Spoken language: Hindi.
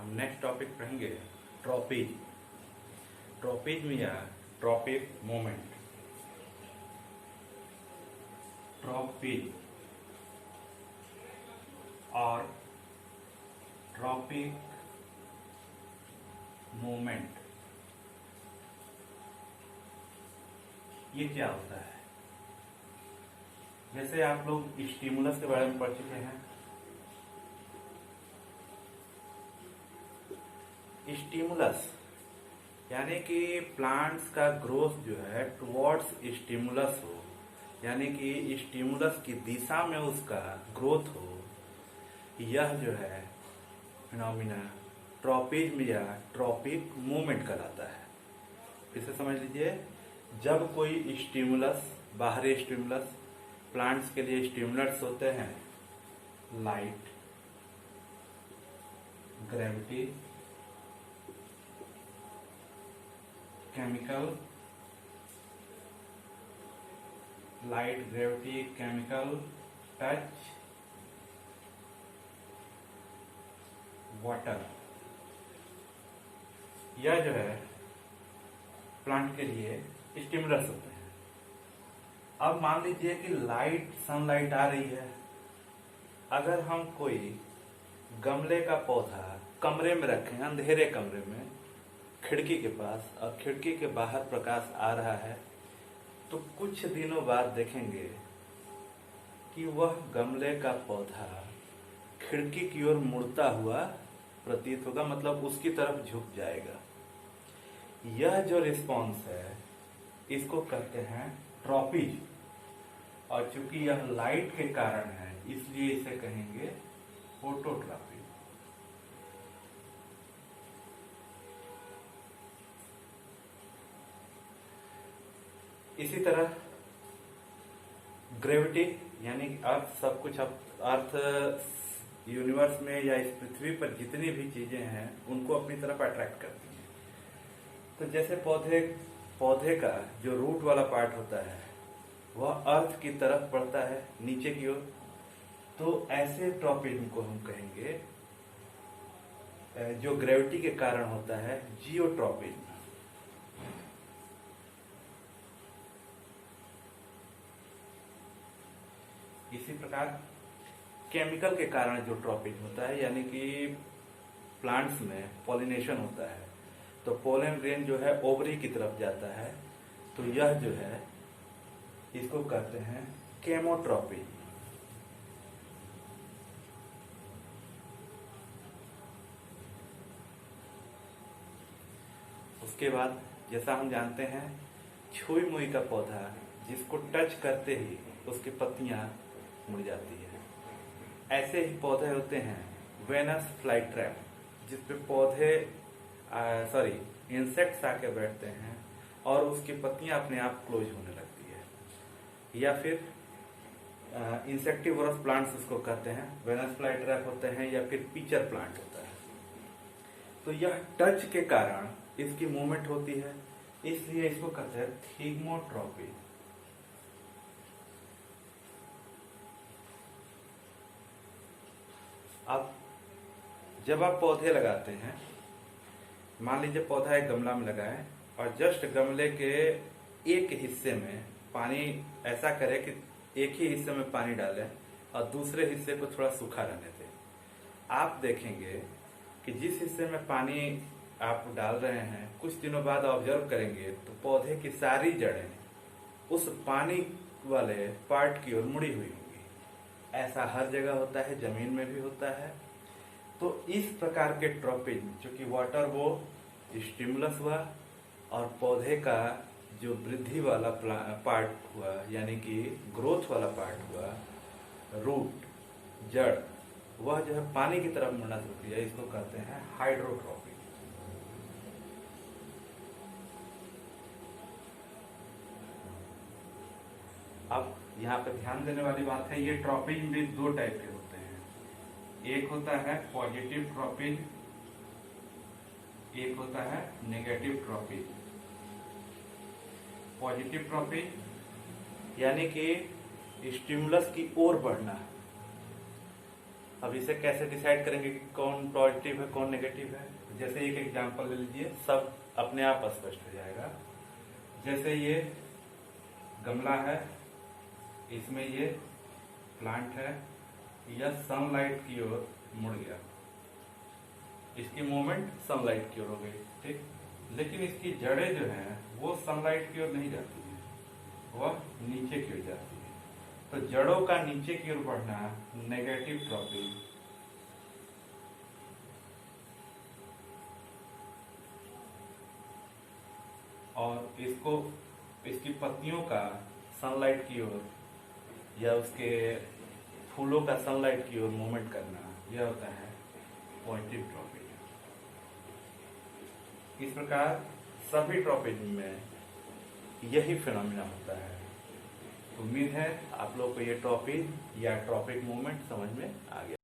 हम नेक्स्ट टॉपिक पढ़ेंगे ट्रॉपिज। ट्रॉपिज में या ट्रॉपिक मोमेंट। ट्रॉपिज और ट्रॉपिक मोमेंट ये क्या होता है? जैसे आप लोग स्टिमुलस के बारे में पढ़ चुके हैं। स्टिमुलस यानी कि प्लांट्स का ग्रोथ जो है टुवर्ड्स स्टिमुलस हो, यानी कि स्टिमुलस की दिशा में उसका ग्रोथ हो, यह जो है फिनोमिना ट्रॉपिज्म या ट्रॉपिक मूवमेंट कहलाता है। इसे समझ लीजिए, जब कोई स्टिमुलस, बाहरी स्टिमुलस, प्लांट्स के लिए स्टिमुलस होते हैं light, gravity, chemical, light, gravity, chemical, touch, water, यह जो है प्लांट के लिए स्टिमुलस होते हैं। अब मान लीजिए कि लाइट, सनलाइट आ रही है। अगर हम कोई गमले का पौधा कमरे में रखें, अंधेरे कमरे में, खिड़की के पास, और खिड़की के बाहर प्रकाश आ रहा है, तो कुछ दिनों बाद देखेंगे कि वह गमले का पौधा खिड़की की ओर मुड़ता हुआ प्रतीत होगा, मतलब उसकी तरफ झुक जाएगा। यह जो रिस्पॉन्स है इसको कहते हैं ट्रॉपिज, और चूंकि यह लाइट के कारण है इसलिए इसे कहेंगे फोटोट्रॉपिज। इसी तरह ग्रेविटी यानी अर्थ, सब कुछ, अर्थ यूनिवर्स में या इस पृथ्वी पर जितनी भी चीजें हैं उनको अपनी तरफ अट्रैक्ट करती हैं। तो जैसे पौधे का जो रूट वाला पार्ट होता है वह अर्थ की तरफ पड़ता है, नीचे की ओर, तो ऐसे ट्रॉपिज्म को हम कहेंगे, जो ग्रेविटी के कारण होता है, जियोट्रॉपिज्म। इसी प्रकार केमिकल के कारण जो ट्रॉपिज्म होता है, यानी कि प्लांट्स में पॉलिनेशन होता है तो पोलन ग्रेन जो है ओवरी की तरफ जाता है, तो यह जो है इसको कहते हैं केमोट्रॉपिज्म। उसके बाद जैसा हम जानते हैं, छुई मुई का पौधा जिसको टच करते ही उसकी पत्तियां मुड़ जाती है। ऐसे ही पौधे होते हैं वेनस फ्लाई ट्रैप, जिसपे इंसेक्ट्स आके बैठते हैं और उसकी पत्तियां अपने आप क्लोज होने लगती है। या फिर इंसेक्टिवोरस प्लांट्स इसको कहते हैं, वेनस फ्लाई ट्रैप होते हैं, या फिर पिचर प्लांट होता है। तो यह टच के कारण इसकी मूवमेंट होती है, इसलिए इसको कहते हैं थिग्मोट्रॉपी। अब जब आप पौधे लगाते हैं, मान लीजिए पौधा एक गमला में लगा है और जस्ट गमले के एक हिस्से में पानी, ऐसा करें कि एक ही हिस्से में पानी डालें और दूसरे हिस्से को थोड़ा सूखा रहने दें। आप देखेंगे कि जिस हिस्से में पानी आप डाल रहे हैं, कुछ दिनों बाद ऑब्जर्व करेंगे तो पौधे की सारी जड़ें उस पानी वाले पार्ट की ओर मुड़ी हुई होंगी। ऐसा हर जगह होता है, जमीन में भी होता है। तो इस प्रकार के ट्रॉपिज्म, चूंकि वाटर वो स्टिमुलस हुआ और पौधे का जो वृद्धि वाला पार्ट हुआ, यानी कि ग्रोथ वाला पार्ट हुआ, रूट, जड़, वह जो है पानी की तरफ मुड़ना शुरू किया, इसको कहते हैं हाइड्रोट्रॉपी। अब यहाँ पे ध्यान देने वाली बात है, ये ट्रॉपिज्म भी दो टाइप के होते हैं। एक होता है पॉजिटिव ट्रॉपिज्म, एक होता है नेगेटिव ट्रॉपिज्म। पॉजिटिव ट्रॉपिज्म यानी कि स्टिमुलस की ओर बढ़ना, अब इसे कैसे डिसाइड करेंगे कि कौन पॉजिटिव है कौन नेगेटिव है? जैसे एक एग्जांपल ले लीजिए, सब अपने आप स्पष्ट हो जाएगा। जैसे ये गमला है, इसमें ये प्लांट है, यह सनलाइट की ओर मुड़ गया, इसकी मूवमेंट सनलाइट की ओर हो गई, ठीक। लेकिन इसकी जड़ें जो हैं वो सनलाइट की ओर नहीं जाती है, वह नीचे की ओर जाती है। तो जड़ों का नीचे की ओर बढ़ना नेगेटिव ट्रॉपिंग, और इसकी पत्तियों का सनलाइट की ओर या उसके फूलों का सनलाइट की ओर मूवमेंट करना, यह होता है पॉजिटिव ट्रॉपिंग। इस प्रकार सभी ट्रॉपिंग में यही फिनोमिना होता है। उम्मीद है आप लोग को ये ट्रॉपिंग या ट्रॉपिक मूवमेंट समझ में आ गया।